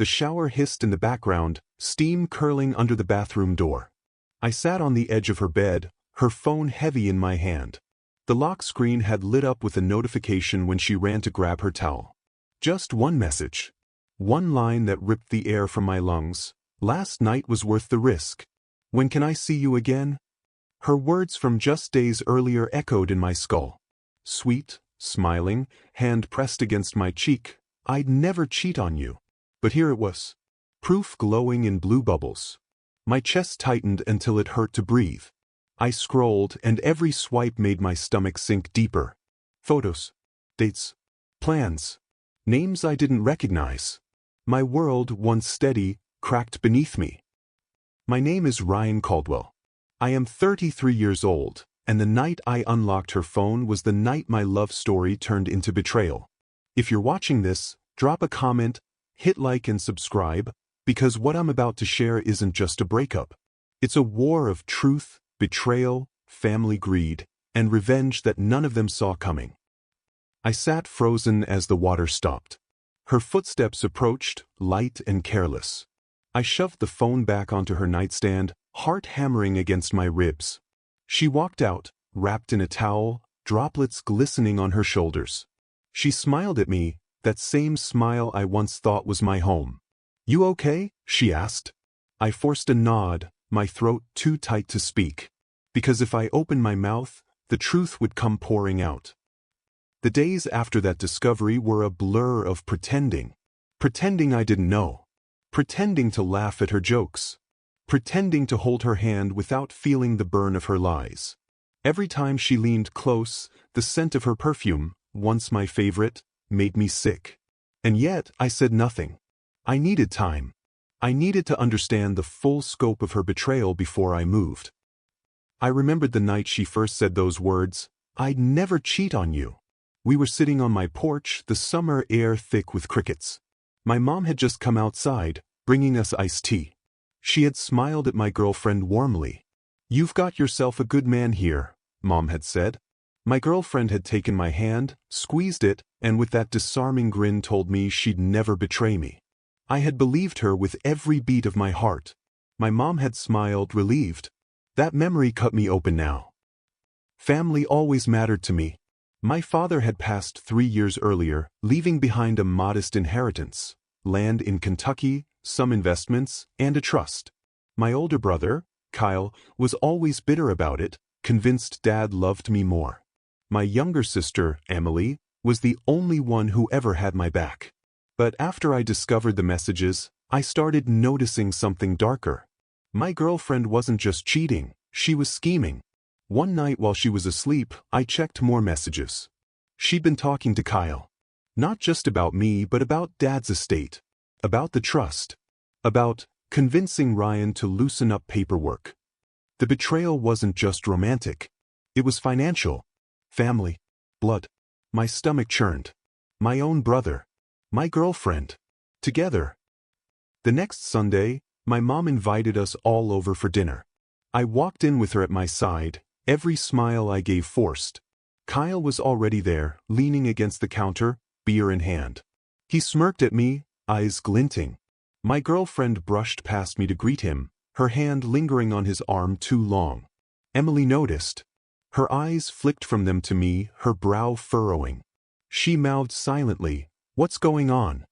The shower hissed in the background, steam curling under the bathroom door. I sat on the edge of her bed, her phone heavy in my hand. The lock screen had lit up with a notification when she ran to grab her towel. Just one message. One line that ripped the air from my lungs. Last night was worth the risk. When can I see you again? Her words from just days earlier echoed in my skull. Sweet, smiling, hand pressed against my cheek. I'd never cheat on you. But here it was. Proof glowing in blue bubbles. My chest tightened until it hurt to breathe. I scrolled, and every swipe made my stomach sink deeper. Photos. Dates. Plans. Names I didn't recognize. My world, once steady, cracked beneath me. My name is Ryan Caldwell. I am 33 years old, and the night I unlocked her phone was the night my love story turned into betrayal. If you're watching this, drop a comment, hit like and subscribe, because what I'm about to share isn't just a breakup. It's a war of truth, betrayal, family greed, and revenge that none of them saw coming. I sat frozen as the water stopped. Her footsteps approached, light and careless. I shoved the phone back onto her nightstand, heart hammering against my ribs. She walked out, wrapped in a towel, droplets glistening on her shoulders. She smiled at me, that same smile I once thought was my home. "You okay?" she asked. I forced a nod, my throat too tight to speak. Because if I opened my mouth, the truth would come pouring out. The days after that discovery were a blur of pretending. Pretending I didn't know. Pretending to laugh at her jokes. Pretending to hold her hand without feeling the burn of her lies. Every time she leaned close, the scent of her perfume, once my favorite, made me sick. And yet, I said nothing. I needed time. I needed to understand the full scope of her betrayal before I moved. I remembered the night she first said those words, "I'd never cheat on you." We were sitting on my porch, the summer air thick with crickets. My mom had just come outside, bringing us iced tea. She had smiled at my girlfriend warmly. "You've got yourself a good man here," Mom had said. My girlfriend had taken my hand, squeezed it, and with that disarming grin told me she'd never betray me. I had believed her with every beat of my heart. My mom had smiled, relieved. That memory cut me open now. Family always mattered to me. My father had passed 3 years earlier, leaving behind a modest inheritance, land in Kentucky, some investments, and a trust. My older brother, Kyle, was always bitter about it, convinced Dad loved me more. My younger sister, Emily, was the only one who ever had my back. But after I discovered the messages, I started noticing something darker. My girlfriend wasn't just cheating, she was scheming. One night while she was asleep, I checked more messages. She'd been talking to Kyle. Not just about me, but about Dad's estate. About the trust. About convincing Ryan to loosen up paperwork. The betrayal wasn't just romantic. It was financial. Family. Blood. My stomach churned. My own brother. My girlfriend. Together. The next Sunday, my mom invited us all over for dinner. I walked in with her at my side, every smile I gave forced. Kyle was already there, leaning against the counter, beer in hand. He smirked at me, eyes glinting. My girlfriend brushed past me to greet him, her hand lingering on his arm too long. Emily noticed. Her eyes flicked from them to me, her brow furrowing. She mouthed silently, "What's going on?"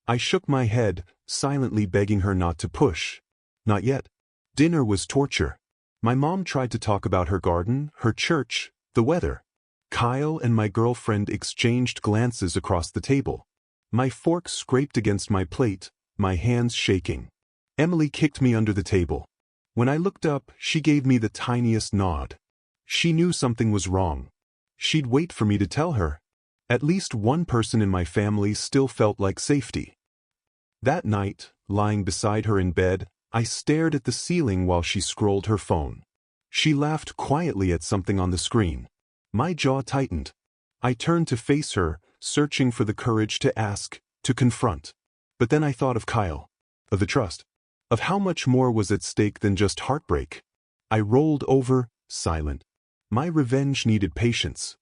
I shook my head, silently begging her not to push. Not yet. Dinner was torture. My mom tried to talk about her garden, her church, the weather. Kyle and my girlfriend exchanged glances across the table. My fork scraped against my plate, my hands shaking. Emily kicked me under the table. When I looked up, she gave me the tiniest nod. She knew something was wrong. She'd wait for me to tell her. At least one person in my family still felt like safety. That night, lying beside her in bed, I stared at the ceiling while she scrolled her phone. She laughed quietly at something on the screen. My jaw tightened. I turned to face her, searching for the courage to ask, to confront. But then I thought of Kyle, of the trust, of how much more was at stake than just heartbreak. I rolled over, silent. My revenge needed patience.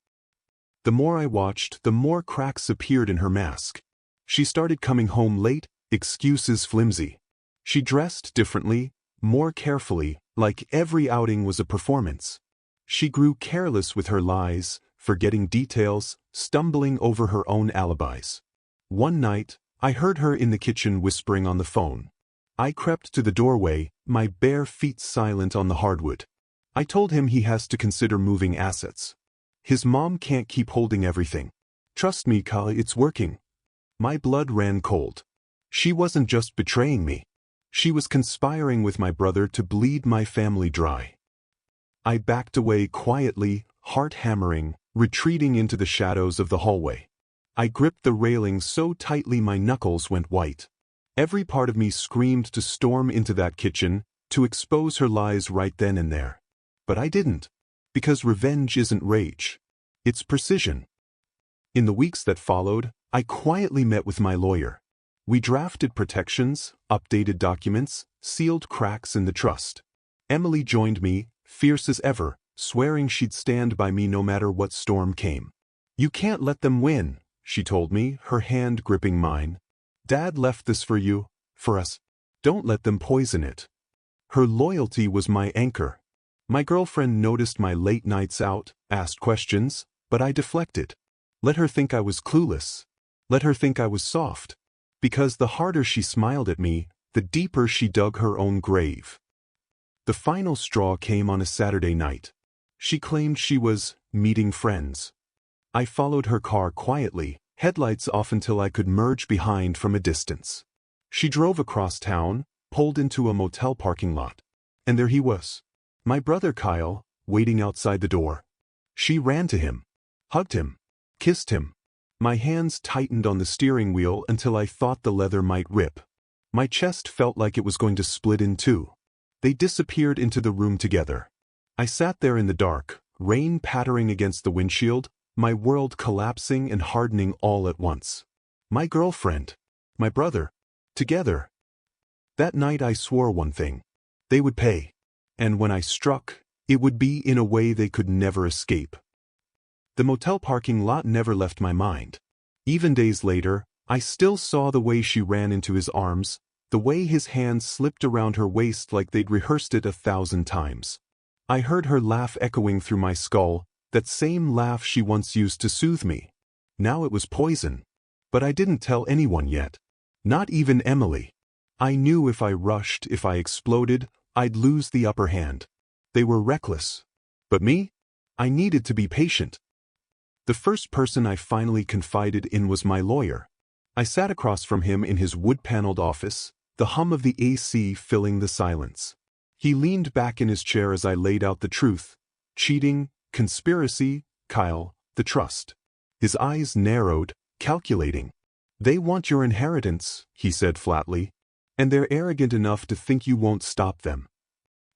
The more I watched, the more cracks appeared in her mask. She started coming home late, Excuses flimsy. She dressed differently, more carefully, like every outing was a performance. She grew careless with her lies, forgetting details, stumbling over her own alibis. One night, I heard her in the kitchen whispering on the phone. I crept to the doorway, my bare feet silent on the hardwood. I told him he has to consider moving assets. His mom can't keep holding everything. Trust me, Kyle, it's working. My blood ran cold. She wasn't just betraying me. She was conspiring with my brother to bleed my family dry. I backed away quietly, heart hammering, retreating into the shadows of the hallway. I gripped the railing so tightly my knuckles went white. Every part of me screamed to storm into that kitchen, to expose her lies right then and there. But I didn't. Because revenge isn't rage. It's precision. In the weeks that followed, I quietly met with my lawyer. We drafted protections, updated documents, sealed cracks in the trust. Emily joined me, fierce as ever, swearing she'd stand by me no matter what storm came. You can't let them win, she told me, her hand gripping mine. Dad left this for you, for us. Don't let them poison it. Her loyalty was my anchor. My girlfriend noticed my late nights out, asked questions, but I deflected. Let her think I was clueless. Let her think I was soft. Because the harder she smiled at me, the deeper she dug her own grave. The final straw came on a Saturday night. She claimed she was meeting friends. I followed her car quietly, headlights off until I could merge behind from a distance. She drove across town, pulled into a motel parking lot. And there he was. My brother Kyle, waiting outside the door. She ran to him, hugged him, kissed him. My hands tightened on the steering wheel until I thought the leather might rip. My chest felt like it was going to split in two. They disappeared into the room together. I sat there in the dark, rain pattering against the windshield, my world collapsing and hardening all at once. My girlfriend, my brother, together. That night I swore one thing. They would pay. And when I struck, it would be in a way they could never escape. The motel parking lot never left my mind. Even days later, I still saw the way she ran into his arms, the way his hands slipped around her waist like they'd rehearsed it 1,000 times. I heard her laugh echoing through my skull, that same laugh she once used to soothe me. Now it was poison. But I didn't tell anyone yet. Not even Emily. I knew if I rushed, if I exploded, I'd lose the upper hand. They were reckless. But me? I needed to be patient. The first person I finally confided in was my lawyer. I sat across from him in his wood-paneled office, the hum of the AC filling the silence. He leaned back in his chair as I laid out the truth. Cheating, conspiracy, Kyle, the trust. His eyes narrowed, calculating. They want your inheritance, he said flatly. And they're arrogant enough to think you won't stop them.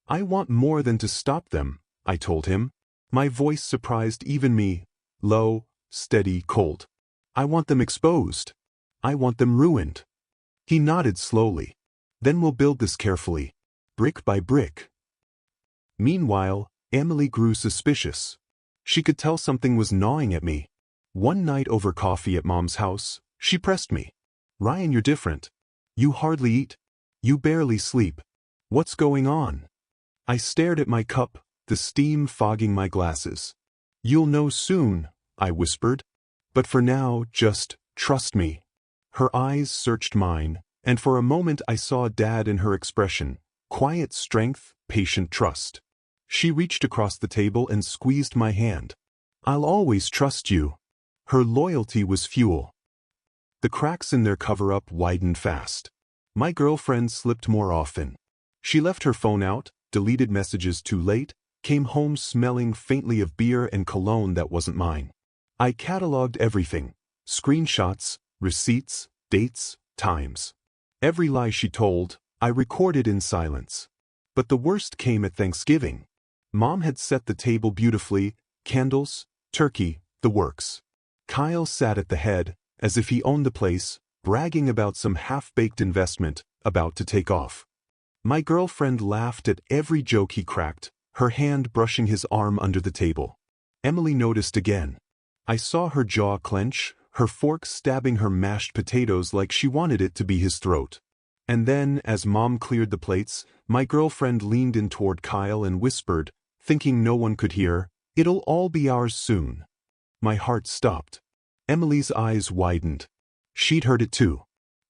I want more than to stop them, I told him. My voice surprised even me. Low, steady, cold. I want them exposed. I want them ruined. He nodded slowly. Then we'll build this carefully, brick by brick. Meanwhile, Emily grew suspicious. She could tell something was gnawing at me. One night over coffee at Mom's house, she pressed me. Ryan, you're different. You hardly eat. You barely sleep. What's going on? I stared at my cup, the steam fogging my glasses. You'll know soon, I whispered. But for now, just trust me. Her eyes searched mine, and for a moment I saw Dad in her expression. Quiet strength, patient trust. She reached across the table and squeezed my hand. I'll always trust you. Her loyalty was fuel. The cracks in their cover-up widened fast. My girlfriend slipped more often. She left her phone out, deleted messages too late, came home smelling faintly of beer and cologne that wasn't mine. I cataloged everything. Screenshots, receipts, dates, times. Every lie she told, I recorded in silence. But the worst came at Thanksgiving. Mom had set the table beautifully, candles, turkey, the works. Kyle sat at the head, as if he owned the place, bragging about some half-baked investment about to take off. My girlfriend laughed at every joke he cracked, her hand brushing his arm under the table. Emily noticed again. I saw her jaw clench, her fork stabbing her mashed potatoes like she wanted it to be his throat. And then, as Mom cleared the plates, my girlfriend leaned in toward Kyle and whispered, thinking no one could hear, "It'll all be ours soon." My heart stopped. Emily's eyes widened. She'd heard it too.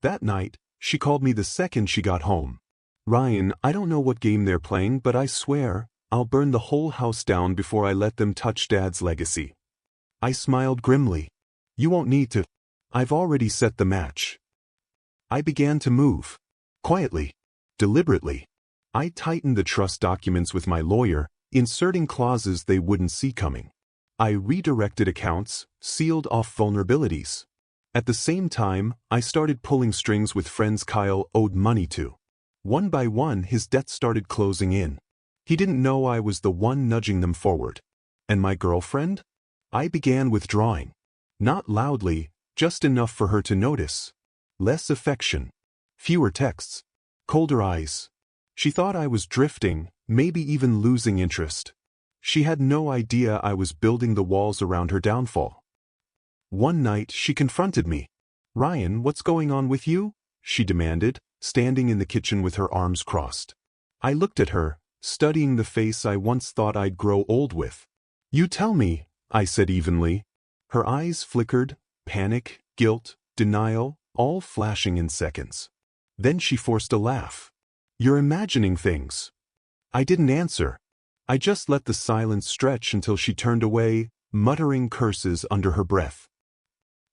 That night, she called me the second she got home. "Ryan, I don't know what game they're playing, but I swear, I'll burn the whole house down before I let them touch Dad's legacy." I smiled grimly. "You won't need to. I've already set the match." I began to move. Quietly. Deliberately. I tightened the trust documents with my lawyer, inserting clauses they wouldn't see coming. I redirected accounts, sealed off vulnerabilities. At the same time, I started pulling strings with friends Kyle owed money to. One by one, his debts started closing in. He didn't know I was the one nudging them forward. And my girlfriend? I began withdrawing. Not loudly, just enough for her to notice. Less affection. Fewer texts. Colder eyes. She thought I was drifting, maybe even losing interest. She had no idea I was building the walls around her downfall. One night, she confronted me. "Ryan, what's going on with you?" she demanded, standing in the kitchen with her arms crossed. I looked at her, studying the face I once thought I'd grow old with. "You tell me," I said evenly. Her eyes flickered, panic, guilt, denial, all flashing in seconds. Then she forced a laugh. "You're imagining things." I didn't answer. I just let the silence stretch until she turned away, muttering curses under her breath.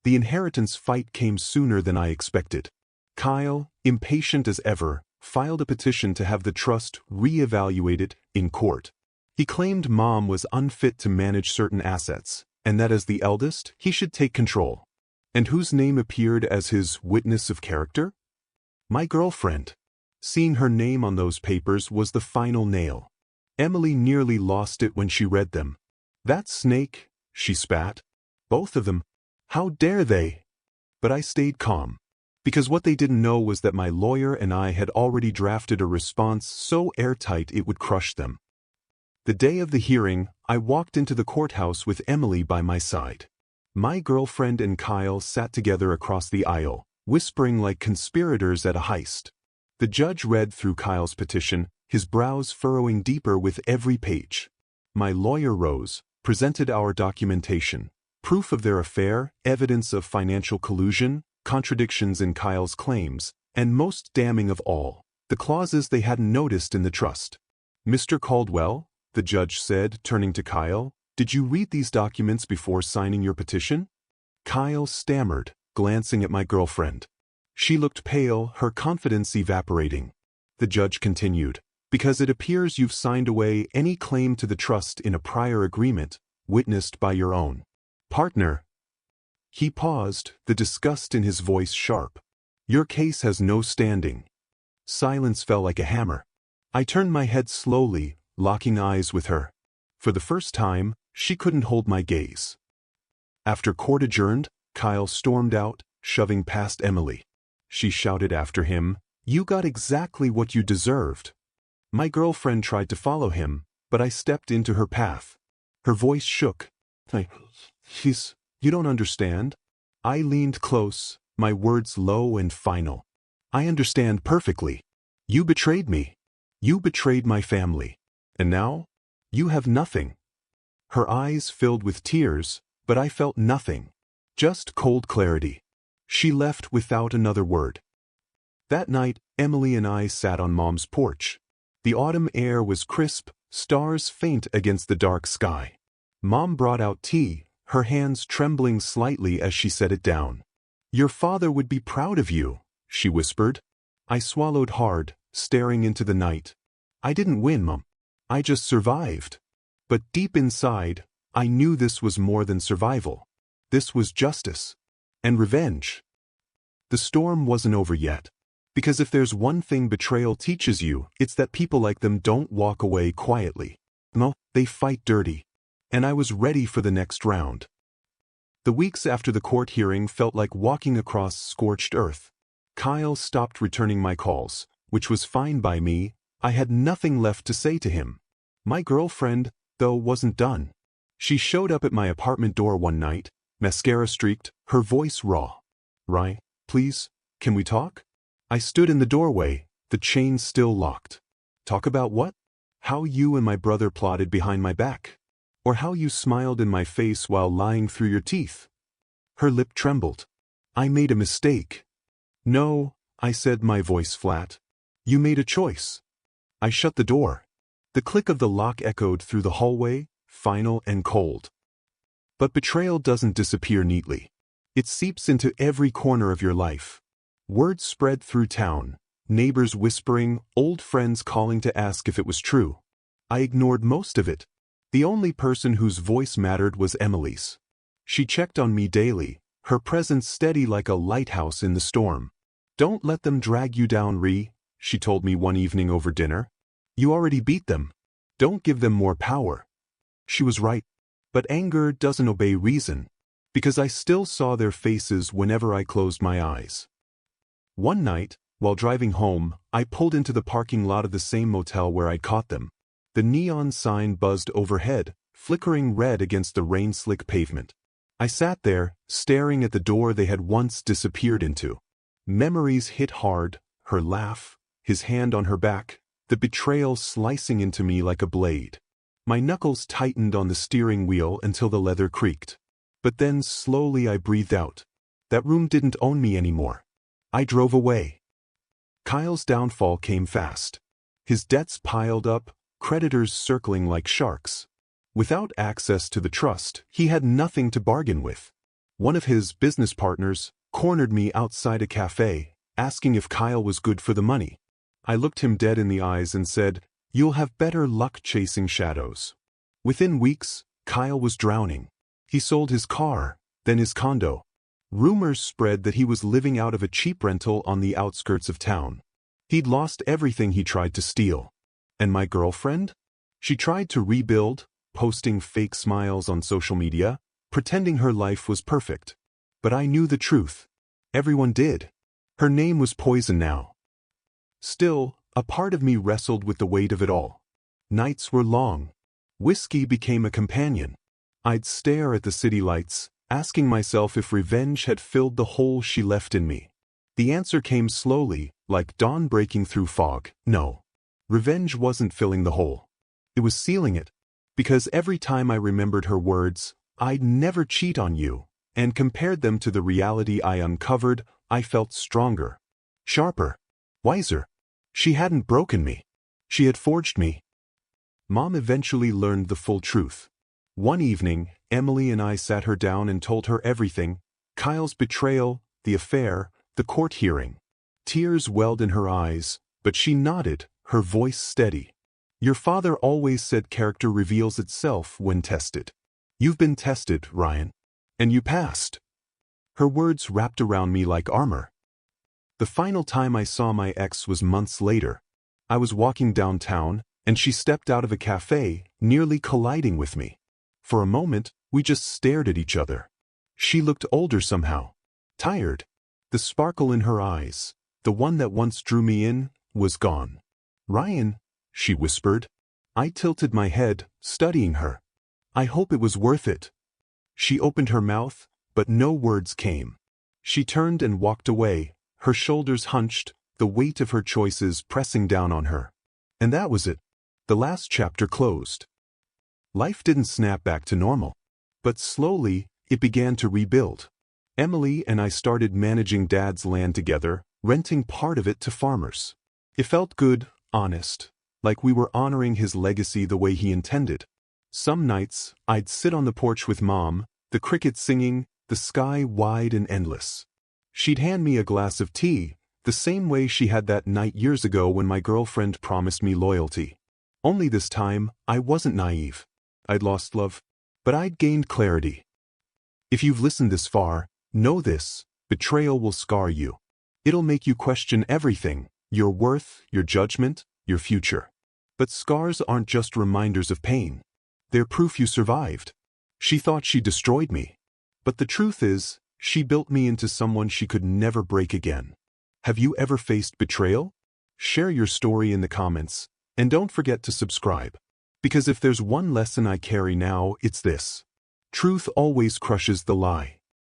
The inheritance fight came sooner than I expected. Kyle, impatient as ever, filed a petition to have the trust re-evaluated in court. He claimed Mom was unfit to manage certain assets, and that as the eldest, he should take control. And whose name appeared as his witness of character? My girlfriend. Seeing her name on those papers was the final nail. Emily nearly lost it when she read them. "That snake," she spat. "Both of them. How dare they?" But I stayed calm. Because what they didn't know was that my lawyer and I had already drafted a response so airtight it would crush them. The day of the hearing, I walked into the courthouse with Emily by my side. My girlfriend and Kyle sat together across the aisle, whispering like conspirators at a heist. The judge read through Kyle's petition, his brows furrowing deeper with every page. My lawyer rose, presented our documentation, proof of their affair, evidence of financial collusion, contradictions in Kyle's claims, and most damning of all, the clauses they hadn't noticed in the trust. "Mr. Caldwell," the judge said, turning to Kyle, "did you read these documents before signing your petition?" Kyle stammered, glancing at my girlfriend. She looked pale, her confidence evaporating. The judge continued, "Because it appears you've signed away any claim to the trust in a prior agreement, witnessed by your own partner." He paused, the disgust in his voice sharp. "Your case has no standing." Silence fell like a hammer. I turned my head slowly, locking eyes with her. For the first time, she couldn't hold my gaze. After court adjourned, Kyle stormed out, shoving past Emily. She shouted after him, "You got exactly what you deserved." My girlfriend tried to follow him, but I stepped into her path. Her voice shook. You don't understand." I leaned close, my words low and final. "I understand perfectly. You betrayed me. You betrayed my family. And now? You have nothing." Her eyes filled with tears, but I felt nothing. Just cold clarity. She left without another word. That night, Emily and I sat on Mom's porch. The autumn air was crisp, stars faint against the dark sky. Mom brought out tea, her hands trembling slightly as she set it down. "Your father would be proud of you," she whispered. I swallowed hard, staring into the night. I didn't win, Mom. I just survived. But deep inside, I knew this was more than survival. This was justice. And revenge. The storm wasn't over yet. Because if there's one thing betrayal teaches you, it's that people like them don't walk away quietly. No, they fight dirty. And I was ready for the next round. The weeks after the court hearing felt like walking across scorched earth. Kyle stopped returning my calls, which was fine by me. I had nothing left to say to him. My girlfriend, though, wasn't done. She showed up at my apartment door one night, mascara streaked, her voice raw. "Ryan, please, can we talk?" I stood in the doorway, the chain still locked. "Talk about what? How you and my brother plotted behind my back? Or how you smiled in my face while lying through your teeth?" Her lip trembled. "I made a mistake." "No," I said, my voice flat. "You made a choice." I shut the door. The click of the lock echoed through the hallway, final and cold. But betrayal doesn't disappear neatly. It seeps into every corner of your life. Words spread through town, neighbors whispering, old friends calling to ask if it was true. I ignored most of it. The only person whose voice mattered was Emily's. She checked on me daily, her presence steady like a lighthouse in the storm. "Don't let them drag you down, she told me one evening over dinner. "You already beat them. Don't give them more power." She was right. But anger doesn't obey reason, because I still saw their faces whenever I closed my eyes. One night, while driving home, I pulled into the parking lot of the same motel where I'd caught them. The neon sign buzzed overhead, flickering red against the rain-slick pavement. I sat there, staring at the door they had once disappeared into. Memories hit hard, her laugh, his hand on her back, the betrayal slicing into me like a blade. My knuckles tightened on the steering wheel until the leather creaked. But then slowly I breathed out. That room didn't own me anymore. I drove away. Kyle's downfall came fast. His debts piled up, creditors circling like sharks. Without access to the trust, he had nothing to bargain with. One of his business partners cornered me outside a cafe, asking if Kyle was good for the money. I looked him dead in the eyes and said, "You'll have better luck chasing shadows." Within weeks, Kyle was drowning. He sold his car, then his condo. Rumors spread that he was living out of a cheap rental on the outskirts of town. He'd lost everything he tried to steal. And my girlfriend? She tried to rebuild, posting fake smiles on social media, pretending her life was perfect. But I knew the truth. Everyone did. Her name was poison now. Still, a part of me wrestled with the weight of it all. Nights were long. Whiskey became a companion. I'd stare at the city lights, asking myself if revenge had filled the hole she left in me. The answer came slowly, like dawn breaking through fog. No. Revenge wasn't filling the hole. It was sealing it. Because every time I remembered her words, "I'd never cheat on you," and compared them to the reality I uncovered, I felt stronger. Sharper. Wiser. She hadn't broken me. She had forged me. Mom eventually learned the full truth. One evening, Emily and I sat her down and told her everything: Kyle's betrayal, the affair, the court hearing. Tears welled in her eyes, but she nodded, her voice steady. "Your father always said character reveals itself when tested. You've been tested, Ryan. And you passed." Her words wrapped around me like armor. The final time I saw my ex was months later. I was walking downtown, and she stepped out of a cafe, nearly colliding with me. For a moment, we just stared at each other. She looked older somehow. Tired. The sparkle in her eyes, the one that once drew me in, was gone. "Ryan," she whispered. I tilted my head, studying her. "I hope it was worth it." She opened her mouth, but no words came. She turned and walked away, her shoulders hunched, the weight of her choices pressing down on her. And that was it. The last chapter closed. Life didn't snap back to normal. But slowly, it began to rebuild. Emily and I started managing Dad's land together, renting part of it to farmers. It felt good, honest, like we were honoring his legacy the way he intended. Some nights, I'd sit on the porch with Mom, the crickets singing, the sky wide and endless. She'd hand me a glass of tea, the same way she had that night years ago when my girlfriend promised me loyalty. Only this time, I wasn't naive. I'd lost love, but I'd gained clarity. If you've listened this far, know this: betrayal will scar you. It'll make you question everything: your worth, your judgment, your future. But scars aren't just reminders of pain. They're proof you survived. She thought she destroyed me. But the truth is, she built me into someone she could never break again. Have you ever faced betrayal? Share your story in the comments, and don't forget to subscribe. Because if there's one lesson I carry now, it's this: Truth always crushes the lie.